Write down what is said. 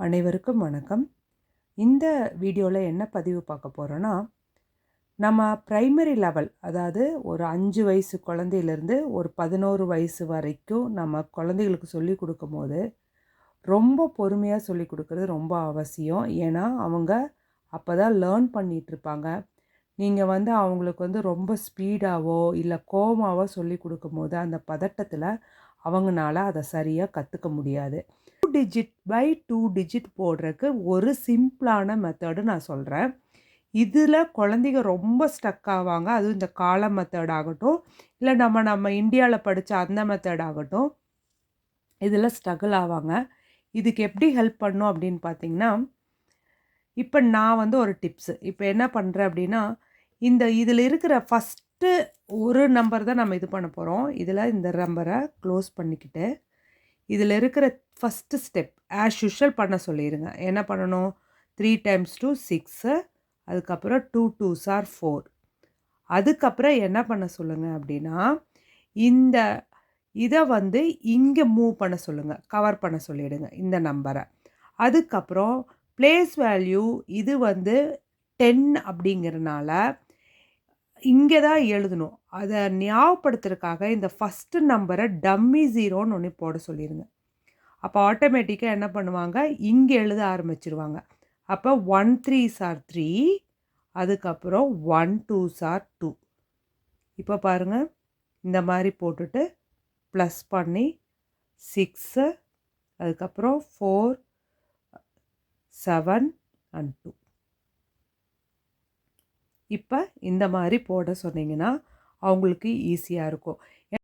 அனைவருக்கும் வணக்கம். இந்த வீடியோவில் என்ன பதிவு பார்க்க போகிறோன்னா, நம்ம ப்ரைமரி லெவல், அதாவது ஒரு 5 வயசு குழந்தையிலேருந்து ஒரு 11 வயசு வரைக்கும் நம்ம குழந்தைகளுக்கு சொல்லிக் கொடுக்கும்போது ரொம்ப பொறுமையாக சொல்லிக் கொடுக்குறது ரொம்ப அவசியம். ஏன்னா அவங்க அப்போ தான் லேர்ன் பண்ணிகிட்ருப்பாங்க. நீங்கள் அவங்களுக்கு ரொம்ப ஸ்பீடாகவோ இல்லை கோவமாகவோ சொல்லிக் கொடுக்கும்போது அந்த பதட்டத்தில் அவங்களால அதை சரியாக கற்றுக்க முடியாது. 2 டிஜிட் பை 2 டிஜிட் போடுறதுக்கு ஒரு சிம்பிளான மெத்தடு நான் சொல்கிறேன். இதில் குழந்தைங்க ரொம்ப ஸ்டக் ஆவாங்க. அதுவும் இந்த காலம் மெத்தட் ஆகட்டும், இல்லை நம்ம இந்தியாவில் படித்த அந்த மெத்தட் ஆகட்டும், இதில் ஸ்ட்ரகிள் ஆவாங்க. இதுக்கு எப்படி ஹெல்ப் பண்ணும் அப்படின்னு பார்த்தீங்கன்னா, இப்போ நான் ஒரு டிப்ஸு இப்போ என்ன பண்ணுறேன் அப்படின்னா, இதில் இருக்கிற ஃபஸ்ட்டு ஒரு நம்பர் தான் நம்ம இது பண்ண போகிறோம். இதில் இந்த நம்பரை க்ளோஸ் பண்ணிக்கிட்டு, இதில் இருக்கிற ஃபஸ்ட்டு ஸ்டெப் ஆஸ் யூஷுவல் பண்ண சொல்லிடுங்க. என்ன பண்ணணும்? 3 டைம்ஸ் 2 6, அதுக்கப்புறம் 2 2s are 4. அதுக்கப்புறம் என்ன பண்ண சொல்லுங்கள் அப்படின்னா, இந்த இதை இங்கே மூவ் பண்ண சொல்லுங்கள், கவர் பண்ண சொல்லிவிடுங்க இந்த நம்பரை. அதுக்கப்புறம் பிளேஸ் வேல்யூ இது 10 அப்படிங்கிறனால இங்கே தான் எழுதணும். அதை ஞாபகப்படுத்துறதுக்காக இந்த ஃபஸ்ட்டு நம்பரை டம்மி 0ன்னு ஒன்று போட சொல்லிடுங்க. அப்போ ஆட்டோமேட்டிக்காக என்ன பண்ணுவாங்க, இங்கே எழுத ஆரம்பிச்சிருவாங்க. அப்போ 1 3s are 3, அதுக்கப்புறம் 1 2s are 2. இப்போ பாருங்கள், இந்த மாதிரி போட்டுட்டு ப்ளஸ் பண்ணி 6, அதுக்கப்புறம் 4 7 and 2. இப்போ இந்த மாதிரி போட சொன்னீங்கன்னா அவங்களுக்கு ஈஸியாக இருக்கும்.